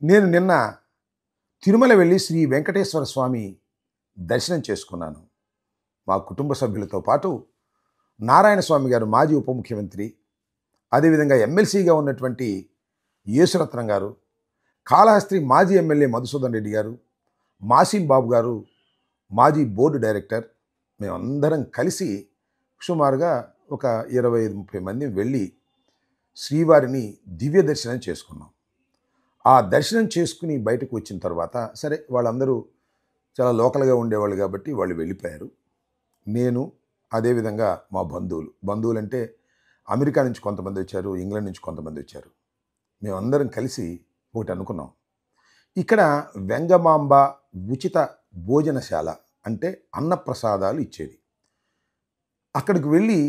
నేను నిన్న తిరుమల వెళ్ళి శ్రీ వెంకటేశ్వర స్వామి దర్శనం చేసుకున్నాను. మా కుటుంబ సభ్యులతో పాటు నారాయణ స్వామి గారు మాజీ ఉప ముఖ్యమంత్రి, అదేవిధంగా ఎమ్మెల్సీగా ఉన్నటువంటి యేసురత్నం గారు, కాళహస్తి మాజీ ఎమ్మెల్యే మధుసూదన్ రెడ్డి గారు, మాసిం బాబు గారు మాజీ బోర్డు డైరెక్టర్, మేమందరం కలిసి సుమారుగా ఒక 25-30 మంది వెళ్ళి శ్రీవారిని దివ్య దర్శనం చేసుకున్నాం. ఆ దర్శనం చేసుకుని బయటకు వచ్చిన తర్వాత సరే వాళ్ళందరూ చాలా లోకల్గా ఉండేవాళ్ళు కాబట్టి వాళ్ళు వెళ్ళిపోయారు. నేను అదేవిధంగా మా బంధువులంటే అమెరికా నుంచి కొంతమంది వచ్చారు, ఇంగ్లాండ్ నుంచి కొంతమంది వచ్చారు. మేమందరం కలిసి ఒకటి అనుకున్నాం. ఇక్కడ వెంగమాంబ ఉచిత భోజనశాల అంటే అన్నప్రసాదాలు ఇచ్చేది. అక్కడికి వెళ్ళి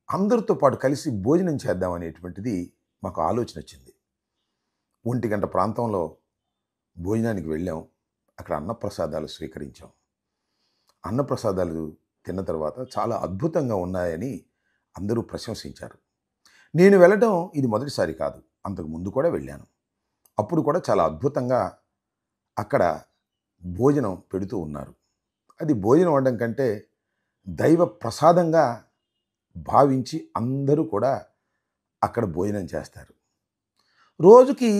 అందరితో పాటు కలిసి భోజనం చేద్దామనేటువంటిది మాకు ఆలోచన వచ్చింది. 1 గంట ప్రాంతంలో భోజనానికి వెళ్ళాం. అక్కడ అన్నప్రసాదాలు స్వీకరించాం. అన్నప్రసాదాలు తిన్న తర్వాత చాలా అద్భుతంగా ఉన్నాయని అందరూ ప్రశంసించారు. నేను వెళ్ళడం ఇది మొదటిసారి కాదు, అంతకు ముందు కూడా వెళ్ళాను. అప్పుడు కూడా చాలా అద్భుతంగా అక్కడ భోజనం పెడుతూ ఉన్నారు. అది భోజనం వండడం కంటే దైవ ప్రసాదంగా భావించి అందరూ కూడా అక్కడ భోజనం చేస్తారు. రోజుకి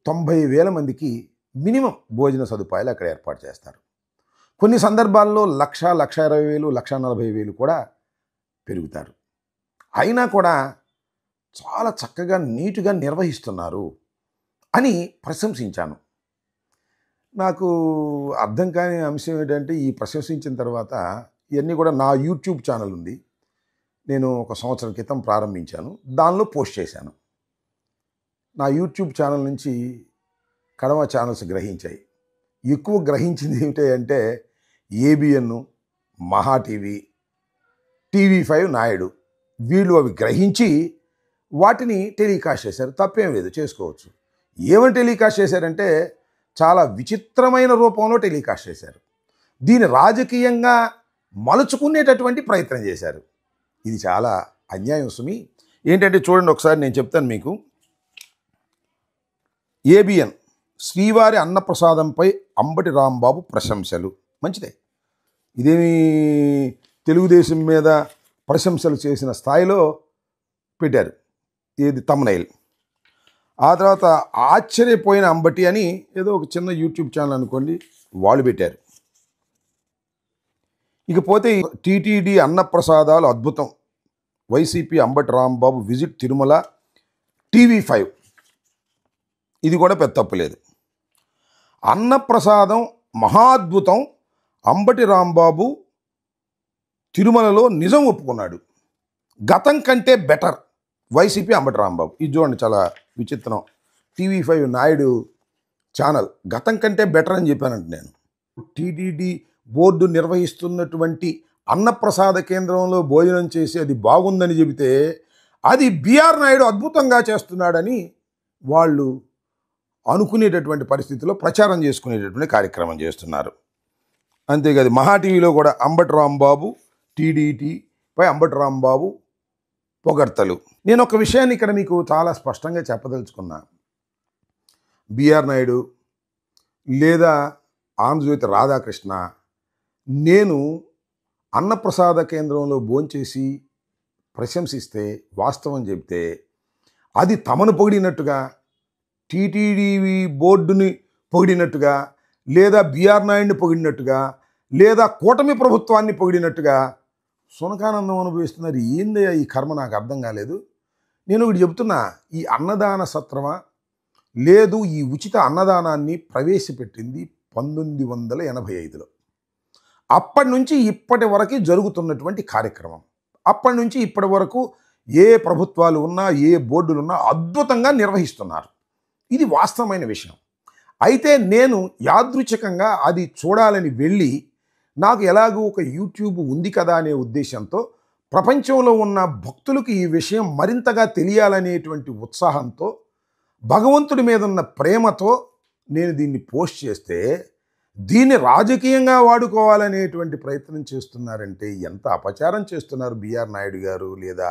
90,000 మందికి మినిమం భోజన సదుపాయాలు అక్కడ ఏర్పాటు చేస్తారు. కొన్ని సందర్భాల్లో 1,00,000, 1,20,000, 1,40,000 కూడా పెరుగుతారు. అయినా కూడా చాలా చక్కగా నీటుగా నిర్వహిస్తున్నారు అని ప్రశంసించాను. నాకు అర్థం కాని అంశం ఏంటంటే, ఈ ప్రశంసించిన తర్వాత ఇవన్నీ కూడా నా యూట్యూబ్ ఛానల్ ఉంది, నేను 1 సంవత్సరం క్రితం ప్రారంభించాను, దానిలో పోస్ట్ చేశాను. నా యూట్యూబ్ ఛానల్ నుంచి కడమ ఛానల్స్ గ్రహించాయి. ఎక్కువ గ్రహించింది ఏమిటి అంటే ఏబిఎన్, మహా టీవీ, టీవీ5 నాయుడు, వీళ్ళు అవి గ్రహించి వాటిని టెలికాస్ట్ చేశారు. తప్పేం లేదు, చేసుకోవచ్చు. ఏమని టెలికాస్ట్ చేశారంటే చాలా విచిత్రమైన రూపంలో టెలికాస్ట్ చేశారు. దీన్ని రాజకీయంగా మలుచుకునేటటువంటి ప్రయత్నం చేశారు. ఇది చాలా అన్యాయం సుమి. ఏంటంటే చూడండి, ఒకసారి నేను చెప్తాను మీకు. ఏబిఎన్ శ్రీవారి అన్నప్రసాదంపై అంబటి రాంబాబు ప్రశంసలు. మంచిదే, ఇదేమి తెలుగుదేశం మీద ప్రశంసలు చేసిన స్థాయిలో పెట్టారు. ఇది తమ్నైల్. ఆ తర్వాత ఆశ్చర్యపోయిన అంబటి అని ఏదో ఒక చిన్న యూట్యూబ్ ఛానల్ అనుకోండి, వాళ్ళు పెట్టారు. ఇకపోతే టీటీడీ అన్నప్రసాదాలు అద్భుతం, YCP Ambati Rambabu visit Tirumala, TV5. ఇది కూడా పెద్ద తప్పులేదు. అన్నప్రసాదం మహాద్భుతం, అంబటి రాంబాబు తిరుమలలో నిజం ఒప్పుకున్నాడు, గతం కంటే బెటర్, వైసీపీ అంబటి రాంబాబు. ఇది చూడండి, చాలా విచిత్రం. టీవీ5 నాయుడు ఛానల్ గతం కంటే బెటర్ అని చెప్పానంట నేను. టీటీడీ బోర్డు నిర్వహిస్తున్నటువంటి అన్నప్రసాద కేంద్రంలో భోజనం చేసి అది బాగుందని చెబితే అది బిఆర్ నాయుడు అద్భుతంగా చేస్తున్నాడని వాళ్ళు అనుకునేటటువంటి పరిస్థితిలో ప్రచారం చేసుకునేటటువంటి కార్యక్రమం చేస్తున్నారు. అంతేకాదు మహా టీవీలో కూడా అంబటి రాంబాబు, టీడీటీపై అంబటి రాంబాబు పొగడ్తలు. నేను ఒక విషయాన్ని ఇక్కడ మీకు చాలా స్పష్టంగా చెప్పదలుచుకున్నా. బిఆర్ నాయుడు లేదా ఆంధ్రజ్యోతి రాధాకృష్ణ, నేను అన్నప్రసాద కేంద్రంలో భోంచేసి ప్రశంసిస్తే, వాస్తవం చెప్తే అది తమను పొగిడినట్టుగా, టీటీడీ బోర్డుని పొగిడినట్టుగా, లేదా బిఆర్ నాయుడిని పొగిడినట్టుగా, లేదా కూటమి ప్రభుత్వాన్ని పొగిడినట్టుగా సునకానందం అనుభవిస్తున్నారు. ఏంది ఈ కర్మ, నాకు అర్థం కాలేదు. నేను ఒకటి చెబుతున్నా, ఈ అన్నదాన సత్రమా లేదు, ఈ ఉచిత అన్నదానాన్ని ప్రవేశపెట్టింది 1985లో. అప్పటి నుంచి ఇప్పటి వరకు జరుగుతున్నటువంటి కార్యక్రమం. అప్పటి నుంచి ఇప్పటి వరకు ఏ ప్రభుత్వాలు ఉన్నా, ఏ బోర్డులు ఉన్నా అద్భుతంగా నిర్వహిస్తున్నారు. ఇది వాస్తవమైన విషయం. అయితే నేను యాదృచ్ఛికంగా అది చూడాలని వెళ్ళి, నాకు ఎలాగో ఒక యూట్యూబ్ ఉంది కదా అనే ఉద్దేశంతో, ప్రపంచంలో ఉన్న భక్తులకు ఈ విషయం మరింతగా తెలియాలనేటువంటి ఉత్సాహంతో, భగవంతుడి మీద ఉన్న ప్రేమతో నేను దీన్ని పోస్ట్ చేస్తే, దీన్ని రాజకీయంగా వాడుకోవాలనేటువంటి ప్రయత్నం చేస్తున్నారంటే ఎంత అపచారం చేస్తున్నారు బిఆర్ నాయుడు గారు, లేదా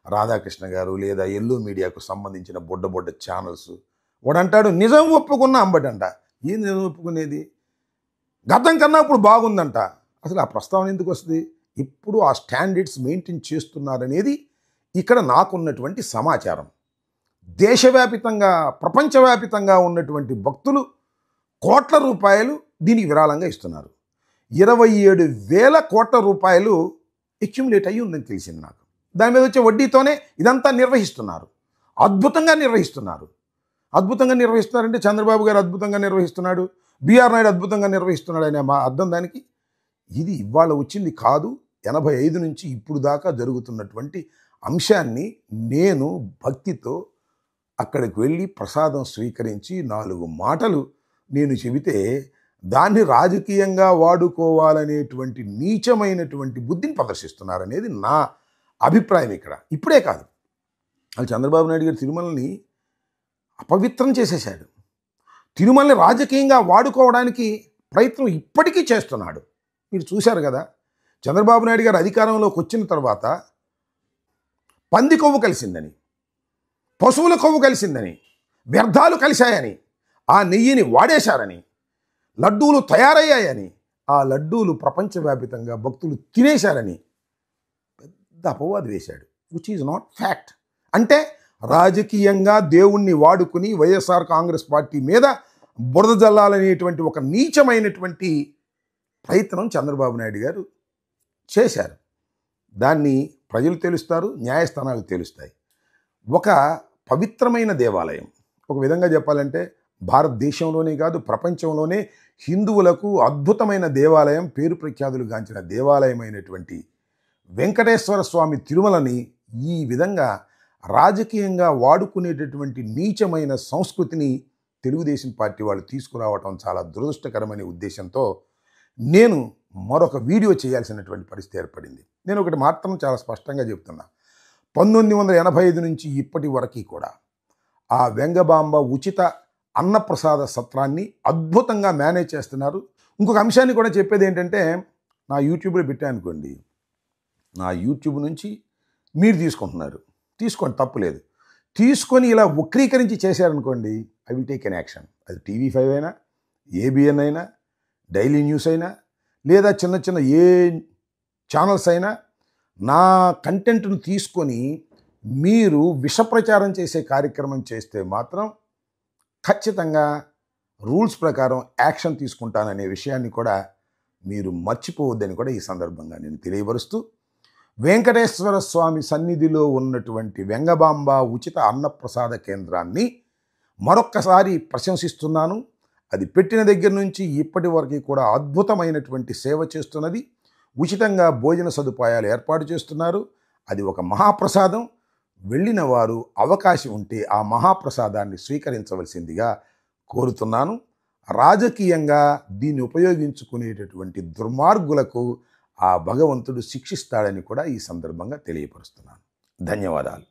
రాధాకృష్ణ గారు, లేదా ఎల్లో మీడియాకు సంబంధించిన బొడ్డ ఛానల్స్. వాడంటాడు నిజం ఒప్పుకున్న అంబటంట. ఏం నిజం ఒప్పుకునేది? గతం కన్నా ఇప్పుడు బాగుందంట. అసలు ఆ ప్రస్తావన ఎందుకు వస్తుంది? ఇప్పుడు ఆ స్టాండర్డ్స్ మెయింటైన్ చేస్తున్నారనేది ఇక్కడ నాకున్నటువంటి సమాచారం. దేశవ్యాపితంగా ప్రపంచవ్యాపితంగా ఉన్నటువంటి భక్తులు కోట్ల రూపాయలు దీనికి విరాళంగా ఇస్తున్నారు. 27,000 కోట్ల రూపాయలు అక్యుములేట్ అయ్యి ఉందని తెలిసింది నాకు. దాని మీద వచ్చే వడ్డీతోనే ఇదంతా నిర్వహిస్తున్నారు. అద్భుతంగా నిర్వహిస్తున్నారు. అద్భుతంగా నిర్వహిస్తున్నారంటే చంద్రబాబు గారు అద్భుతంగా నిర్వహిస్తున్నాడు, బిఆర్ నాయుడు అద్భుతంగా నిర్వహిస్తున్నాడు అనే మా అర్థం దానికి. ఇది ఇవాళ వచ్చింది కాదు. 85 నుంచి ఇప్పుడు దాకా జరుగుతున్నటువంటి అంశాన్ని నేను భక్తితో అక్కడికి వెళ్ళి ప్రసాదం స్వీకరించి 4 మాటలు నేను చెబితే దాన్ని రాజకీయంగా వాడుకోవాలనేటువంటి నీచమైనటువంటి బుద్ధిని ప్రదర్శిస్తున్నారనేది నా అభిప్రాయం ఇక్కడ. ఇప్పుడే కాదు, అది చంద్రబాబు నాయుడు గారు తిరుమలని అపవిత్రం చేసేశాడు. తిరుమలని రాజకీయంగా వాడుకోవడానికి ప్రయత్నం ఇప్పటికీ చేస్తున్నాడు. మీరు చూశారు కదా, చంద్రబాబు నాయుడు గారు అధికారంలోకి వచ్చిన తర్వాత పంది కొవ్వు కలిసిందని, పశువుల కొవ్వు కలిసిందని, వ్యర్థాలు కలిశాయని, ఆ నెయ్యిని వాడేశారని, లడ్డూలు తయారయ్యాయని, ఆ లడ్డూలు ప్రపంచవ్యాపితంగా భక్తులు తినేశారని పెద్ద అపవాదు వేశాడు. Which is not fact. అంటే రాజకీయంగా దేవుణ్ణి వాడుకుని వైఎస్ఆర్ కాంగ్రెస్ పార్టీ మీద బురద జల్లాలనేటువంటి ఒక నీచమైనటువంటి ప్రయత్నం చంద్రబాబు నాయుడు గారు చేశారు. దాన్ని ప్రజలు తెలుస్తారు, న్యాయస్థానాలు తెలుస్తాయి. ఒక పవిత్రమైన దేవాలయం, ఒక విధంగా చెప్పాలంటే భారతదేశంలోనే కాదు ప్రపంచంలోనే హిందువులకు అద్భుతమైన దేవాలయం, పేరు ప్రఖ్యాతులు గాంచిన దేవాలయమైనటువంటి వెంకటేశ్వర స్వామి తిరుమలని ఈ విధంగా రాజకీయంగా వాడుకునేటటువంటి నీచమైన సంస్కృతిని తెలుగుదేశం పార్టీ వాళ్ళు తీసుకురావటం చాలా దురదృష్టకరమైన ఉద్దేశంతో నేను మరొక వీడియో చేయాల్సినటువంటి పరిస్థితి ఏర్పడింది. నేను ఒకటి మాత్రం చాలా స్పష్టంగా చెప్తున్నా. 1985 నుంచి ఇప్పటి వరకు కూడా ఆ వెంగబాంబ ఉచిత అన్నప్రసాద సత్రాన్ని అద్భుతంగా మేనేజ్ చేస్తున్నారు. ఇంకొక అంశాన్ని కూడా చెప్పేది ఏంటంటే, నా యూట్యూబ్లో పెట్టాను అనుకోండి, నా యూట్యూబ్ నుంచి మీరు తీసుకుంటున్నారు, తీసుకోండి, తప్పులేదు. తీసుకొని ఇలా వక్రీకరించి చేశారనుకోండి, I will take an action. అది TV5 అయినా, ABN అయినా, డైలీ న్యూస్ అయినా, లేదా చిన్న చిన్న ఏ ఛానల్స్ అయినా నా కంటెంట్ను తీసుకొని మీరు విషప్రచారం చేసే కార్యక్రమం చేస్తే మాత్రం ఖచ్చితంగా రూల్స్ ప్రకారం యాక్షన్ తీసుకుంటాననే విషయాన్ని కూడా మీరు మర్చిపోవద్దని కూడా ఈ సందర్భంగా నేను తెలియపరుస్తూ, వెంకటేశ్వర స్వామి సన్నిధిలో ఉన్నటువంటి వెంగబాంబ ఉచిత అన్నప్రసాద కేంద్రాన్ని మరొక్కసారి ప్రశంసిస్తున్నాను. అది పెట్టిన దగ్గర నుంచి ఇప్పటి వరకు కూడా అద్భుతమైనటువంటి సేవ చేస్తున్నది. ఉచితంగా భోజన సదుపాయాలు ఏర్పాటు చేస్తున్నారు. అది ఒక మహాప్రసాదం. వెళ్ళిన వారు అవకాశం ఉంటే ఆ మహాప్రసాదాన్ని స్వీకరించవలసిందిగా కోరుతున్నాను. రాజకీయంగా దీన్ని ఉపయోగించుకునేటటువంటి దుర్మార్గులకు ఆ భగవంతుడు శిక్షిస్తాడని కూడా ఈ సందర్భంగా తెలియపరుస్తున్నాను. ధన్యవాదాలు.